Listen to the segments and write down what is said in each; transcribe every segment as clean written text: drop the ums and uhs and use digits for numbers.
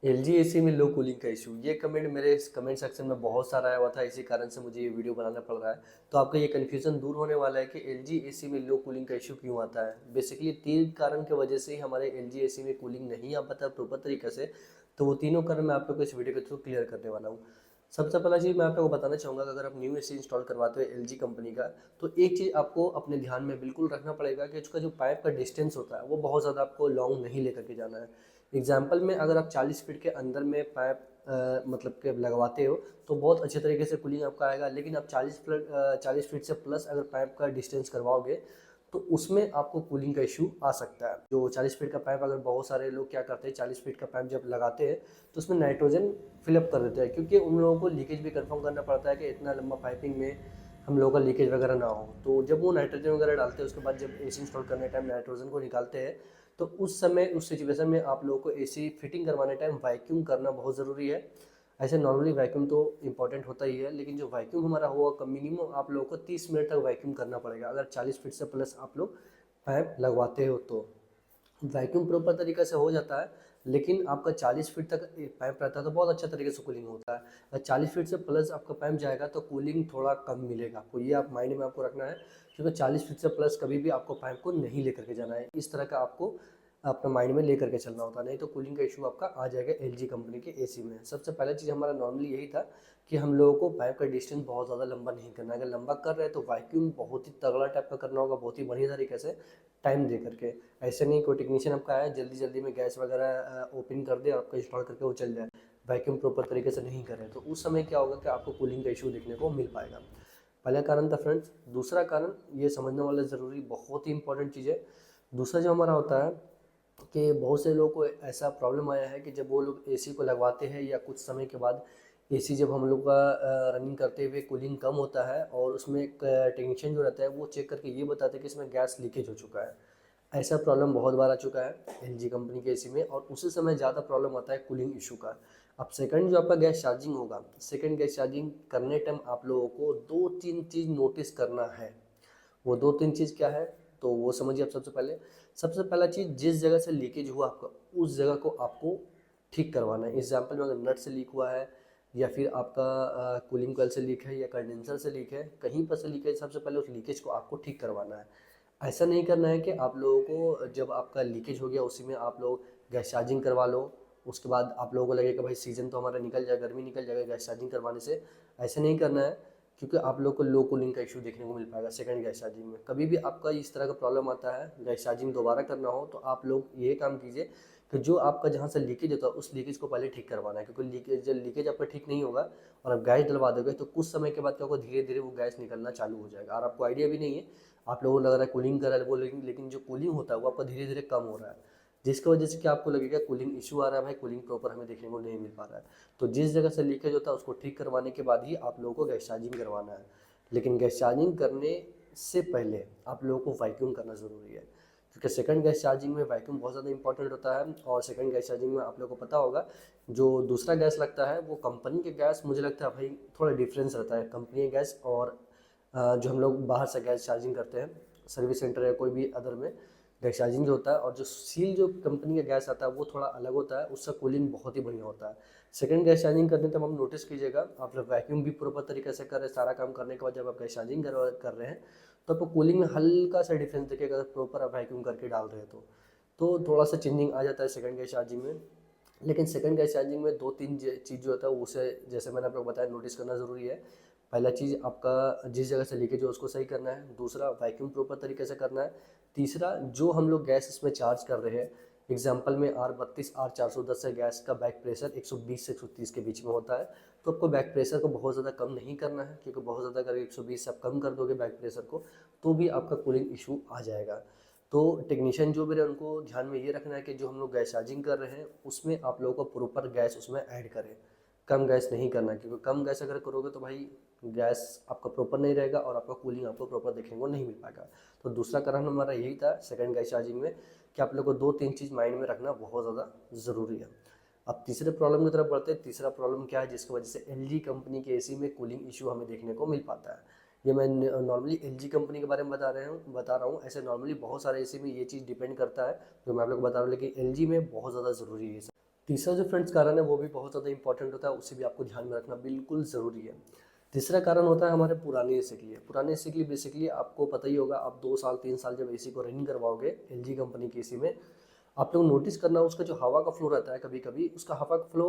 LG AC में लो cooling का issue, ये कमेंट मेरे कमेंट सेक्शन में बहुत सारा आया हुआ था। इसी कारण से मुझे ये वीडियो बनाना पड़ रहा है। तो आपका ये कन्फ्यूज़न दूर होने वाला है कि एलजी एसी में लो कूलिंग का इशू क्यों आता है। बेसिकली 3 कारण की वजह से ही हमारे एलजी एसी में कूलिंग नहीं आ पाता प्रॉपर तरीके से। तो वो तीनों कारण मैं आप लोग को इस वीडियो के थ्रू क्लियर करने वाला हूँ। सबसे पहला चीज़ मैं आप लोगों को बताना चाहूँगा कि अगर आप न्यू एसी इंस्टॉल करवाते हो एलजी कंपनी का, तो एक चीज़ आपको अपने ध्यान में बिल्कुल रखना पड़ेगा कि उसका जो पाइप का डिस्टेंस होता है वो बहुत ज़्यादा आपको लॉन्ग नहीं लेकर के जाना है। एग्जाम्पल में अगर आप 40 फीट के अंदर में पाइप मतलब के लगवाते हो तो बहुत अच्छे तरीके से कूलिंग आपका आएगा। लेकिन आप 40 फीट से प्लस अगर पाइप का डिस्टेंस करवाओगे तो उसमें आपको कूलिंग का इशू आ सकता है। जो 40 फीट का पाइप, अगर बहुत सारे लोग क्या करते हैं 40 फीट का पाइप जब लगाते हैं तो उसमें नाइट्रोजन फिलअप कर देते हैं, क्योंकि उन लोगों को लीकेज भी कंफर्म करना पड़ता है कि इतना लंबा पाइपिंग में हम लोगों का लीकेज वगैरह ना हो। तो जब वो नाइट्रोजन वगैरह डालते हैं उसके बाद जब एसी इंस्टॉल करने टाइम नाइट्रोजन को निकालते हैं, तो उस समय उस सिचुएशन में आप लोगों को एसी फिटिंग करवाने टाइम वैक्यूम करना बहुत ज़रूरी है। ऐसे नॉर्मली वैक्यूम तो इंपॉर्टेंट होता ही है, लेकिन जो वैक्यूम हमारा होगा मिनिमम आप लोगों को 30 मिनट तक वैक्यूम करना पड़ेगा अगर 40 फीट से प्लस आप लोग पाइप लगवाते हो तो। वैक्यूम प्रॉपर तरीके से हो जाता है, लेकिन आपका 40 फीट तक एक पाइप रहता है तो बहुत अच्छा तरीके से कूलिंग होता है। अगर 40 फीट से प्लस आपका पाइप जाएगा तो कूलिंग थोड़ा कम मिलेगा आपको, ये आप माइंड में आपको रखना है। क्योंकि 40 फीट से प्लस कभी भी आपको पाइप को नहीं लेकर के जाना है, इस तरह का आपको अपना माइंड में लेकर के चलना होता है, नहीं तो कूलिंग का इशू आपका आ जाएगा एलजी कंपनी के एसी में। सबसे पहला चीज़ हमारा नॉर्मली यही था कि हम लोगों को पाइप का डिस्टेंस बहुत ज़्यादा लंबा नहीं करना है। अगर लंबा कर रहे हैं तो वैक्यूम बहुत ही तगड़ा टाइप का करना होगा, बहुत ही बढ़िया तरीके से टाइम दे करके। ऐसे नहीं कोई टेक्नीशियन आपका आया जल्दी जल्दी में गैस वगैरह ओपन कर दे और आपका इंस्टॉल करके वो चल जाए, वैक्यूम प्रॉपर तरीके से नहीं करें तो उस समय क्या होगा कि आपको कूलिंग का इशू देखने को मिल पाएगा। पहला कारण था फ्रेंड्स। दूसरा कारण ये समझने वाला ज़रूरी, बहुत ही इंपॉर्टेंट चीज़ है। दूसरा जो हमारा होता है कि बहुत से लोगों को ऐसा प्रॉब्लम आया है कि जब वो लोग एसी को लगवाते हैं या कुछ समय के बाद एसी जब हम लोग का रनिंग करते हुए कूलिंग कम होता है और उसमें एक टेक्नीशियन जो रहता है वो चेक करके ये बताते हैं कि इसमें गैस लीकेज हो चुका है। ऐसा प्रॉब्लम बहुत बार आ चुका है एलजी कंपनी के एसी में, और उसी समय ज़्यादा प्रॉब्लम आता है कूलिंग इशू का। अब सेकंड जो आपका गैस चार्जिंग होगा, सेकंड गैस चार्जिंग करने टाइम आप लोगों को दो तीन चीज़ नोटिस करना है। वो दो तीन चीज़ क्या है तो वो समझिए आप। सबसे पहला चीज़, जिस जगह से लीकेज हुआ आपका उस जगह को आपको ठीक करवाना है। एग्जाम्पल में अगर नट से लीक हुआ है या फिर आपका कूलिंग कॉइल से लीक है या कंडेंसर से लीक है, कहीं पर से लीक है, सबसे पहले उस लीकेज को आपको ठीक करवाना है। ऐसा नहीं करना है कि आप लोगों को जब आपका लीकेज हो गया उसी में आप लोग गैस चार्जिंग करवा लो, उसके बाद आप लोगों को लगे कि भाई सीज़न तो हमारा निकल जाएगा, गर्मी निकल जाएगा गैस चार्जिंग करवाने से। ऐसा नहीं करना है, क्योंकि आप लोग को लो कूलिंग का इशू देखने को मिल पाएगा सेकंड गैस चार्जिंग में। कभी भी आपका इस तरह का प्रॉब्लम आता है गैस चार्जिंग दोबारा करना हो तो आप लोग ये काम कीजिए कि जो आपका जहाँ से लीकेज होता है उस लीकेज को पहले ठीक करवाना है। क्योंकि लीकेज आपका ठीक नहीं होगा और आप गैस डलवा दोगे तो कुछ समय के बाद क्या होगा, धीरे धीरे वो गैस निकलना चालू हो जाएगा और आपको आइडिया भी नहीं है। आप लोगों को लग रहा है कूलिंग कर रहा है वो, लेकिन जो कूलिंग होता है वो आपका धीरे धीरे कम हो रहा है, जिसकी वजह से क्या आपको लगेगा कूलिंग इशू आ रहा है, भाई कूलिंग प्रॉपर हमें देखने को नहीं मिल पा रहा है। तो जिस जगह से लीकेज होता है उसको ठीक करवाने के बाद ही आप लोगों को गैस चार्जिंग करवाना है। लेकिन गैस चार्जिंग करने से पहले आप लोगों को वैक्यूम करना ज़रूरी है, क्योंकि सेकंड गैस चार्जिंग में वैक्यूम बहुत ज़्यादा इंपॉर्टेंट होता है। और सेकंड गैस चार्जिंग में आप लोगों को पता होगा जो दूसरा गैस लगता है वो कंपनी के गैस, मुझे लगता है भाई थोड़ा डिफरेंस रहता है कंपनी के गैस और जो हम लोग बाहर से गैस चार्जिंग करते हैं सर्विस सेंटर या कोई भी अदर में गैस चार्जिंग जो होता है, और जो सील जो कंपनी का गैस आता है वो थोड़ा अलग होता है, उसका कूलिंग बहुत ही बढ़िया होता है। सेकंड गैस चार्जिंग करने तब हम नोटिस कीजिएगा, आप जब वैक्यूम भी प्रॉपर तरीके से कर रहे हैं, सारा काम करने के बाद जब आप गैस चार्जिंग कर रहे हैं तो आपको कूलिंग में हल्का सा डिफरेंस दिखेगा अगर प्रॉपर आप वैक्यूम करके डाल रहे हैं तो थोड़ा सा चेंजिंग आ जाता है सेकंड गैस चार्जिंग में। लेकिन सेकंड गैस चार्जिंग में दो तीन चीज़ जो होता है उसे जैसे मैंने आप लोग बताया नोटिस करना ज़रूरी है। पहला चीज़, आपका जिस जगह से लीकेज हो उसको सही करना है। दूसरा, वैक्यूम प्रॉपर तरीके से करना है। तीसरा, जो हम लोग गैस इसमें चार्ज कर रहे हैं, एग्जाम्पल में R32 R410 से गैस का बैक प्रेशर 120 से 130 के बीच में होता है। तो आपको बैक प्रेशर को बहुत ज़्यादा कम नहीं करना है, क्योंकि बहुत ज़्यादा अगर 120 से आप कम कर दोगे बैक प्रेशर को तो भी आपका कूलिंग इशू आ जाएगा। तो टेक्नीशियन जो भी रहे उनको ध्यान में ये रखना है कि जो हम लोग गैस चार्जिंग कर रहे हैं उसमें आप लोगों को प्रॉपर गैस उसमें ऐड करें, कम गैस नहीं करना है, क्योंकि कम गैस अगर करोगे तो भाई गैस आपका प्रॉपर नहीं रहेगा और आपका कूलिंग आपको प्रॉपर देखने को नहीं मिल पाएगा। तो दूसरा कारण हमारा यही था सेकंड गैस चार्जिंग में कि आप लोग को दो तीन चीज़ माइंड में रखना बहुत ज़्यादा ज़रूरी है। अब तीसरे प्रॉब्लम की तरफ बढ़ते हैं। तीसरा प्रॉब्लम क्या है जिसकी वजह से एलजी कंपनी के एसी में कूलिंग इशू हमें देखने को मिल पाता है। ये मैं नॉर्मली एलजी कंपनी के बारे में बता रहा हूँ। ऐसे नॉर्मली बहुत सारे एसी में ये चीज़ डिपेंड करता है जो मैं आप लोग को बता रहा हूँ, लेकिन एलजी में बहुत ज़्यादा ज़रूरी है। तीसरा जो फ्रेंड्स कारण है वो भी बहुत ज़्यादा इंपॉर्टेंट होता है, उसे भी आपको ध्यान में रखना बिल्कुल ज़रूरी है। तीसरा कारण होता है हमारे पुराने एसी के लिए। पुराने एसी के लिए बेसिकली आपको पता ही होगा, आप 2 साल 3 साल जब एसी को रनिंग करवाओगे एलजी कंपनी के एसी में, आप लोग नोटिस करना उसका जो हवा का फ्लो रहता है, कभी कभी उसका हवा का फ्लो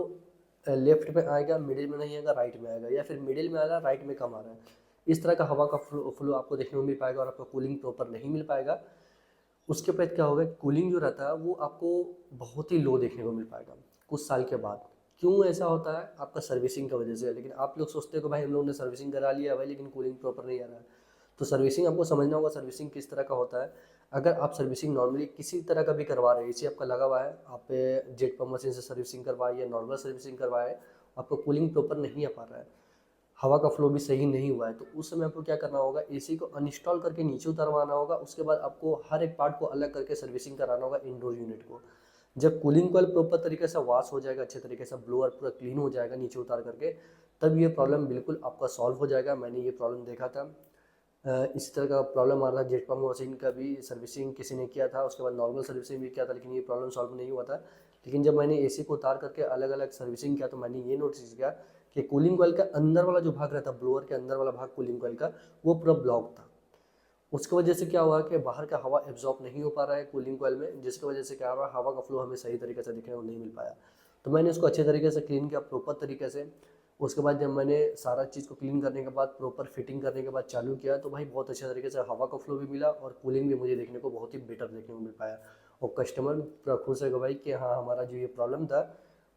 लेफ्ट में आएगा, मिडिल में नहीं आएगा, राइट में आएगा, या फिर मिडिल में आ रहा है, राइट में कम आ रहा है। इस तरह का हवा का फ्लो आपको देखने को मिल पाएगा और आपका कूलिंग प्रॉपर नहीं मिल पाएगा। उसके बाद क्या होगा, कूलिंग जो रहता है वो आपको बहुत ही लो देखने को मिल पाएगा कुछ साल के बाद। क्यों ऐसा होता है? आपका सर्विसिंग की वजह से। लेकिन आप लोग सोचते हो कि भाई हम लोगों ने सर्विसिंग करा लिया भाई, लेकिन कूलिंग प्रॉपर नहीं आ रहा है। तो सर्विसिंग आपको समझना होगा, सर्विसिंग किस तरह का होता है। अगर आप सर्विसिंग नॉर्मली किसी तरह का भी करवा रहे हैं, एसी आपका लगा हुआ है, आप जेट पंप मशीन से सर्विसिंग करवाए या नॉर्मल सर्विसिंग करवाए, आपको कूलिंग प्रॉपर नहीं आ पा रहा है, हवा का फ्लो भी सही नहीं हुआ है, तो उस समय आपको क्या करना होगा, एसी को अनइंस्टॉल करके नीचे उतरवाना होगा। उसके बाद आपको हर एक पार्ट को अलग करके सर्विसिंग कराना होगा इंडोर यूनिट को। जब कूलिंग कॉइल प्रॉपर तरीके से वॉश हो जाएगा, अच्छे तरीके से ब्लोअर पूरा क्लीन हो जाएगा नीचे उतार करके, तब ये प्रॉब्लम बिल्कुल आपका सॉल्व हो जाएगा। मैंने ये प्रॉब्लम देखा था। इस तरह का प्रॉब्लम आ रहा था, जेट पंप मशीन का भी सर्विसिंग किसी ने किया था, उसके बाद नॉर्मल सर्विसिंग भी किया था, लेकिन ये प्रॉब्लम सॉल्व नहीं हुआ था। लेकिन जब मैंने एसी को उतार करके अलग अलग सर्विसिंग किया, तो मैंने ये नोटिस किया कि कूलिंग कॉइल का अंदर वाला जो भाग रहता है, ब्लोअर के अंदर वाला भाग कूलिंग कॉइल का, वो पूरा ब्लॉक था। उसकी वजह से क्या हुआ कि बाहर का हवा एब्जॉर्ब नहीं हो पा रहा है कूलिंग कॉइल में, जिसकी वजह से क्या हो रहा है, हवा का फ्लो हमें सही तरीके से दिखने को नहीं मिल पाया। तो मैंने उसको अच्छे तरीके से क्लीन किया प्रॉपर तरीके से। उसके बाद जब मैंने सारा चीज़ को क्लीन करने के बाद प्रॉपर फिटिंग करने के बाद चालू किया, तो भाई बहुत अच्छे तरीके से हवा का फ्लो भी मिला और कूलिंग भी मुझे देखने को बहुत ही बेटर देखने को मिल पाया। और कस्टमर पूरा खुश है कि भाई कि हाँ, हमारा जो ये प्रॉब्लम था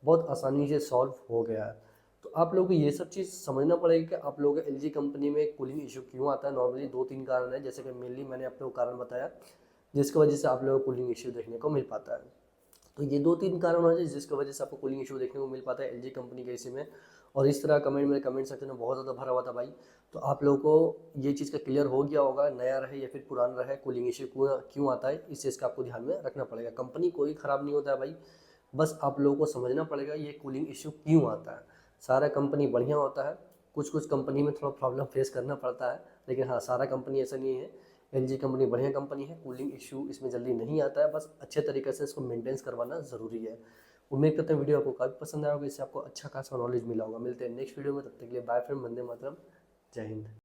बहुत आसानी से सॉल्व हो गया है। तो आप लोगों को ये सब चीज़ समझना पड़ेगा कि आप लोगों को एलजी कंपनी में कूलिंग इशू क्यों आता है। नॉर्मली 2-3 कारण है, जैसे कि मेनली मैंने आप लोगों को कारण बताया जिसकी वजह से आप लोगों को कूलिंग इशू देखने को मिल पाता है। तो ये 2-3 कारण हो जाए जिसकी वजह से आपको कूलिंग इशू देखने को मिल पाता है एलजी कंपनी के एसी में। और इस तरह कमेंट मेरे कमेंट सेक्शन में बहुत ज़्यादा भरा हुआ था भाई। तो आप लोगों को ये चीज़ का क्लियर हो गया होगा, नया रहे या फिर पुराना रहे, कूलिंग इशू क्यों आता है, इस चीज़ का आपको ध्यान में रखना पड़ेगा। कंपनी कोई ख़राब नहीं होता है भाई, बस आप लोगों को समझना पड़ेगा ये कूलिंग इशू क्यों आता है। सारा कंपनी बढ़िया होता है, कुछ कुछ कंपनी में थोड़ा प्रॉब्लम फेस करना पड़ता है, लेकिन हाँ, सारा कंपनी ऐसा नहीं है। एलजी कंपनी बढ़िया कंपनी है, कूलिंग इशू इसमें जल्दी नहीं आता है, बस अच्छे तरीके से इसको मेंटेनेंस करवाना ज़रूरी है। उम्मीद करते हैं वीडियो आपको काफ़ी पसंद आया होगा, इससे आपको अच्छा खासा नॉलेज मिला होगा। मिलते हैं नेक्स्ट वीडियो में, तब तक के लिए बाय फ्रेंड, वंदे मातरम, जय हिंद।